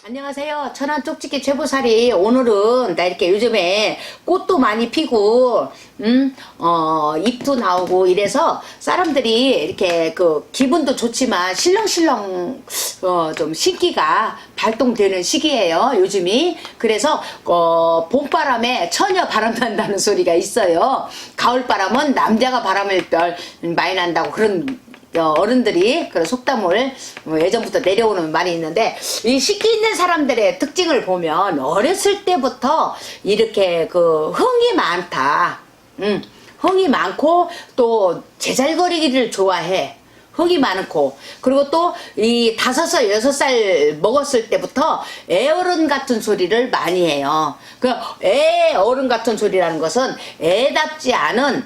안녕하세요. 천안 쪽지기 최보살이. 오늘은 나 이렇게 요즘에 꽃도 많이 피고 잎도 나오고 이래서 사람들이 이렇게 그 기분도 좋지만 실렁실렁 좀 신기가 발동되는 시기예요, 요즘이. 그래서 봄바람에 처녀 바람 난다는 소리가 있어요. 가을바람은 남자가 바람을 많이 난다고 그런 어른들이 그런 속담을 예전부터 내려오는 말이 있는데, 이 식기 있는 사람들의 특징을 보면 어렸을 때부터 이렇게 그 흥이 많다. 흥이 많고 또 제잘거리기를 좋아해. 흥이 많고, 그리고 또 이 5살 6살 먹었을 때부터 애어른 같은 소리를 많이 해요. 그 애어른 같은 소리라는 것은 애답지 않은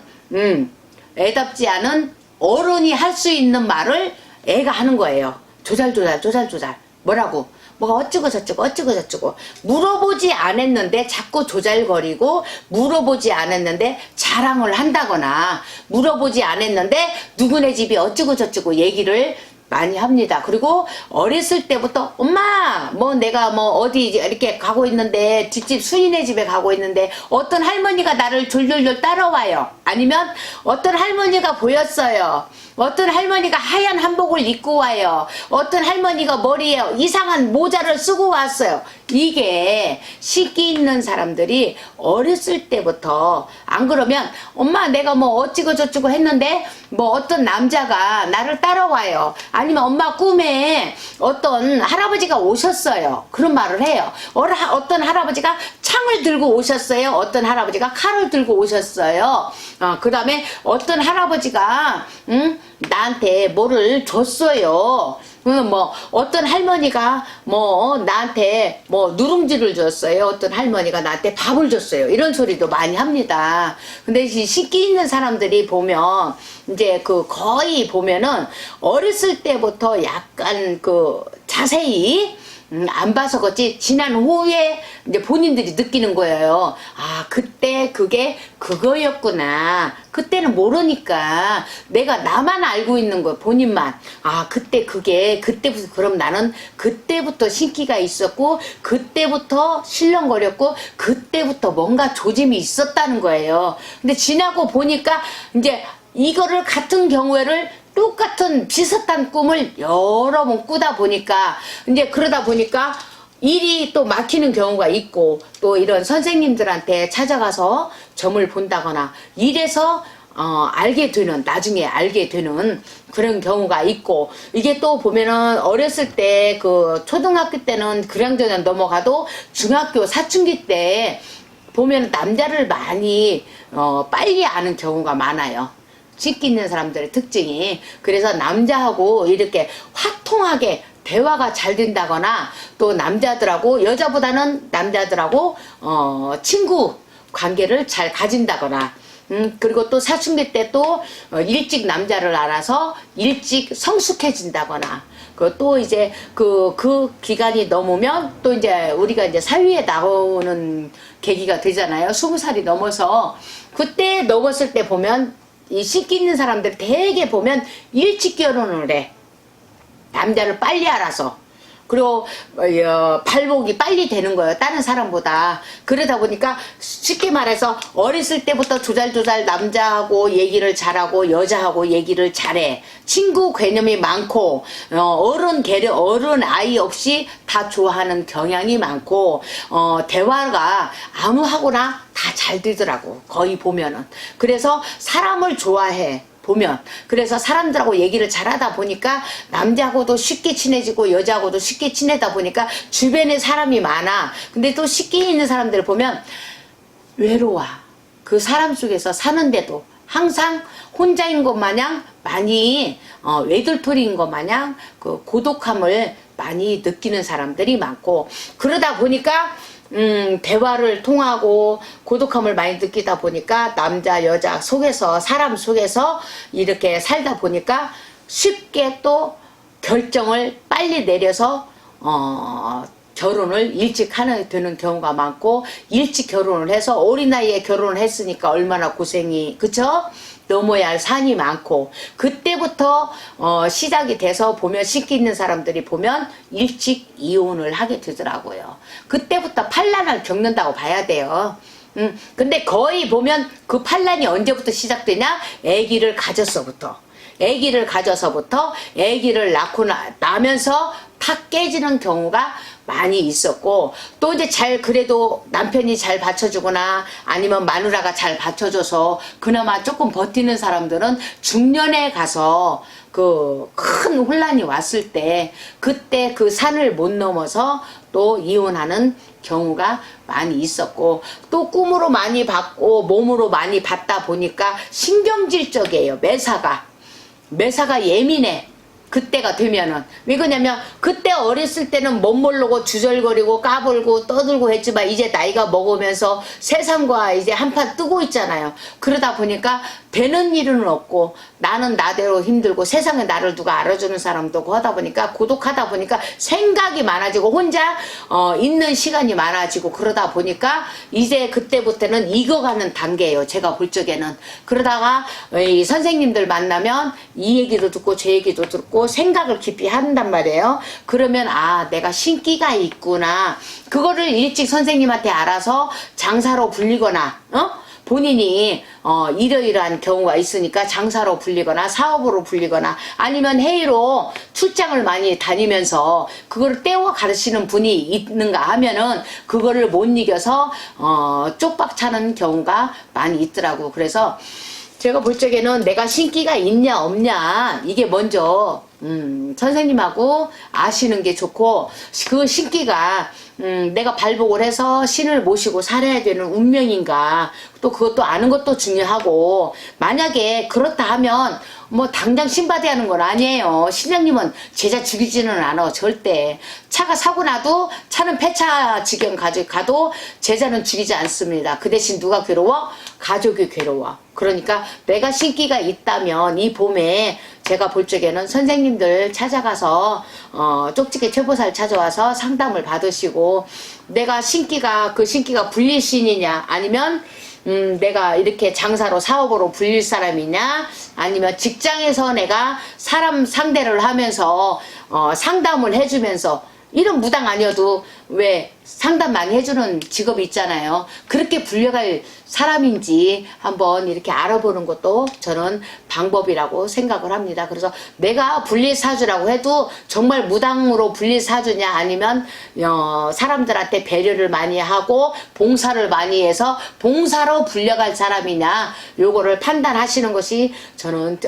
어른이 할 수 있는 말을 애가 하는 거예요. 조잘조잘 뭐라고, 뭐가 어쩌고 저쩌고 물어보지 않았는데 자꾸 조잘거리고, 물어보지 않았는데 자랑을 한다거나, 물어보지 않았는데 누구네 집이 어쩌고 저쩌고 얘기를 많이 합니다. 그리고 어렸을 때부터 엄마 뭐 내가 뭐 어디 이렇게 가고 있는데, 뒷집 순이네 집에 가고 있는데 어떤 할머니가 나를 졸졸졸 따라와요. 아니면 어떤 할머니가 보였어요. 어떤 할머니가 하얀 한복을 입고 와요. 어떤 할머니가 머리에 이상한 모자를 쓰고 왔어요. 이게 식기 있는 사람들이 어렸을 때부터, 안 그러면 엄마 내가 뭐 어찌고 저찌고 했는데 뭐 어떤 남자가 나를 따라와요. 아니면 엄마 꿈에 어떤 할아버지가 오셨어요. 그런 말을 해요. 어떤 할아버지가 창을 들고 오셨어요. 어떤 할아버지가 칼을 들고 오셨어요. 그 다음에 어떤 할아버지가 나한테 뭐를 줬어요. 뭐 어떤 할머니가 뭐 나한테 뭐 누룽지를 줬어요. 어떤 할머니가 나한테 밥을 줬어요. 이런 소리도 많이 합니다. 근데 이 식기 있는 사람들이 보면 이제 그 거의 보면은 어렸을 때부터 약간 그 자세히 안 봐서 그렇지 지난 후에 이제 본인들이 느끼는 거예요. 아, 그때 그게 그거였구나. 그때는 모르니까 내가 나만 알고 있는 거, 본인만. 아, 그때 그게 그때부터, 그럼 나는 그때부터 신기가 있었고, 그때부터 실렁거렸고, 그때부터 뭔가 조짐이 있었다는 거예요. 근데 지나고 보니까 이제 이거를 같은 경우를 똑같은 비슷한 꿈을 여러 번 꾸다 보니까, 이제 그러다 보니까 일이 또 막히는 경우가 있고, 또 이런 선생님들한테 찾아가서 점을 본다거나 이래서 나중에 알게 되는 그런 경우가 있고, 이게 또 보면은 어렸을 때 그 초등학교 때는 그량저량 넘어가도 중학교 사춘기 때 보면 남자를 많이 빨리 아는 경우가 많아요. 식기 있는 사람들의 특징이. 그래서 남자하고 이렇게 화통하게 대화가 잘 된다거나, 또 남자들하고, 여자보다는 남자들하고 친구 관계를 잘 가진다거나, 그리고 또 사춘기 때 또 일찍 남자를 알아서 일찍 성숙해진다거나, 또 이제 그 기간이 넘으면 또 이제 우리가 이제 사회에 나오는 계기가 되잖아요. 20살이 넘어서. 그때 넘었을 때 보면 이 식기 있는 사람들 대개 보면 일찍 결혼을 해. 남자를 빨리 알아서. 그리고 발복이 빨리 되는 거예요, 다른 사람보다. 그러다 보니까 쉽게 말해서 어렸을 때부터 조잘조잘 남자하고 얘기를 잘하고 여자하고 얘기를 잘해. 친구 개념이 많고, 어른 아이 없이 다 좋아하는 경향이 많고, 대화가 아무하고나 다 잘 되더라고, 거의 보면은. 그래서 사람을 좋아해, 보면. 그래서 사람들하고 얘기를 잘하다 보니까 남자하고도 쉽게 친해지고 여자하고도 쉽게 친해다 보니까 주변에 사람이 많아. 근데 또 식기 있는 사람들을 보면 외로워. 그 사람 속에서 사는데도 항상 혼자인 것 마냥 많이 외돌토리인 것 마냥 그 고독함을 많이 느끼는 사람들이 많고, 그러다 보니까 대화를 통하고 고독함을 많이 느끼다 보니까 남자 여자 속에서, 사람 속에서 이렇게 살다 보니까 쉽게 또 결정을 빨리 내려서 결혼을 일찍 되는 경우가 많고, 일찍 결혼을 해서 어린 나이에 결혼을 했으니까 얼마나 고생이, 그쵸? 넘어야 할 산이 많고, 그때부터 시작이 돼서 보면, 신기 있는 사람들이 보면 일찍 이혼을 하게 되더라고요. 그때부터 판란을 겪는다고 봐야 돼요. 근데 거의 보면 그 판란이 언제부터 시작되냐? 아기를 가져서부터. 아기를 가져서부터 아기를 낳고 나면서 탁 깨지는 경우가 많이 있었고, 또 이제 그래도 남편이 잘 받쳐주거나 아니면 마누라가 잘 받쳐줘서 그나마 조금 버티는 사람들은 중년에 가서 그 큰 혼란이 왔을 때, 그때 그 산을 못 넘어서 또 이혼하는 경우가 많이 있었고, 또 꿈으로 많이 받고 몸으로 많이 받다 보니까 신경질적이에요. 매사가 예민해. 그때가 되면은. 왜 그러냐면 그때 어렸을 때는 못 모르고 주절거리고 까불고 떠들고 했지만, 이제 나이가 먹으면서 세상과 이제 한판 뜨고 있잖아요. 그러다 보니까 되는 일은 없고, 나는 나대로 힘들고 세상에 나를 누가 알아주는 사람도 없고 하다 보니까, 고독하다 보니까 생각이 많아지고 혼자 있는 시간이 많아지고, 그러다 보니까 이제 그때부터는 익어가는 단계예요. 제가 볼 적에는. 그러다가 이 선생님들 만나면 이 얘기도 듣고 제 얘기도 듣고 생각을 깊이 한단 말이에요. 그러면 내가 신기가 있구나. 그거를 일찍 선생님한테 알아서 장사로 불리거나, 본인이 이러이러한 경우가 있으니까 장사로 불리거나 사업으로 불리거나, 아니면 회의로 출장을 많이 다니면서 그거를 떼어 가르치는 분이 있는가 하면은 그거를 못 이겨서 쪽박 차는 경우가 많이 있더라고. 그래서 제가 볼 적에는 내가 신기가 있냐 없냐, 이게 먼저 선생님하고 아시는 게 좋고, 그 신기가 내가 발복을 해서 신을 모시고 살아야 되는 운명인가, 또 그것도 아는 것도 중요하고, 만약에 그렇다 하면 뭐 당장 신받아야 하는 건 아니에요. 신령님은 제자 죽이지는 않아. 절대. 차가 사고 나도 차는 폐차 지경 가도 제자는 죽이지 않습니다. 그 대신 누가 괴로워? 가족이 괴로워. 그러니까 내가 신기가 있다면 이 봄에 제가 볼 적에는 선생님들 찾아가서 쪽집게 최보살 찾아와서 상담을 받으시고, 내가 그 신기가 불릴신이냐, 아니면 내가 이렇게 장사로 사업으로 불릴 사람이냐, 아니면 직장에서 내가 사람 상대를 하면서 상담을 해주면서, 이런 무당 아니어도 왜 상담 많이 해주는 직업이 있잖아요. 그렇게 불려갈 사람인지 한번 이렇게 알아보는 것도 저는 방법이라고 생각을 합니다. 그래서 내가 불리사주라고 해도 정말 무당으로 불리사주냐, 아니면 사람들한테 배려를 많이 하고 봉사를 많이 해서 봉사로 불려갈 사람이냐, 요거를 판단하시는 것이 저는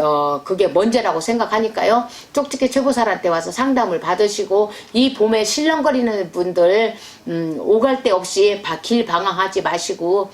그게 먼저라고 생각하니까요. 쪽집게 최보살한테 와서 상담을 받으시고, 이 봄에 실렁거리는 분들 오갈 데 없이 길 방황하지 마시고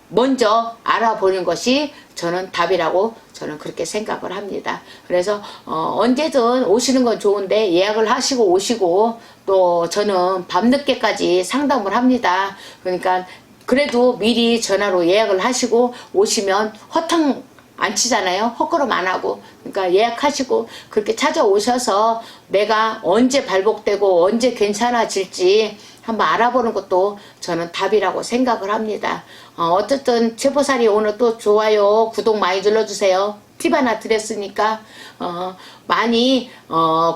먼저 알아보는 것이 저는 답이라고 저는 그렇게 생각을 합니다. 그래서 언제든 오시는 건 좋은데 예약을 하시고 오시고, 또 저는 밤늦게까지 상담을 합니다. 그러니까 그래도 미리 전화로 예약을 하시고 오시면 허탕 안 치잖아요. 헛걸음 안 하고. 그러니까 예약하시고 그렇게 찾아오셔서 내가 언제 발복되고 언제 괜찮아질지 한번 알아보는 것도 저는 답이라고 생각을 합니다. 어쨌든 최보살이 오늘 또 좋아요, 구독 많이 눌러주세요. 팁 하나 드렸으니까 많이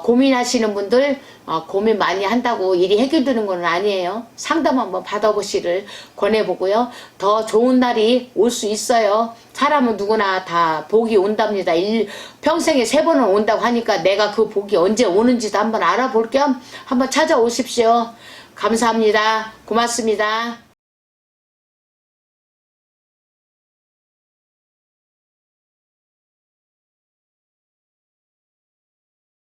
고민하시는 분들 고민 많이 한다고 일이 해결되는 건 아니에요. 상담 한번 받아보시를 권해보고요. 더 좋은 날이 올 수 있어요. 사람은 누구나 다 복이 온답니다. 평생에 3번은 온다고 하니까 내가 그 복이 언제 오는지도 한번 알아볼 겸 한번 찾아오십시오. 감사합니다. 고맙습니다.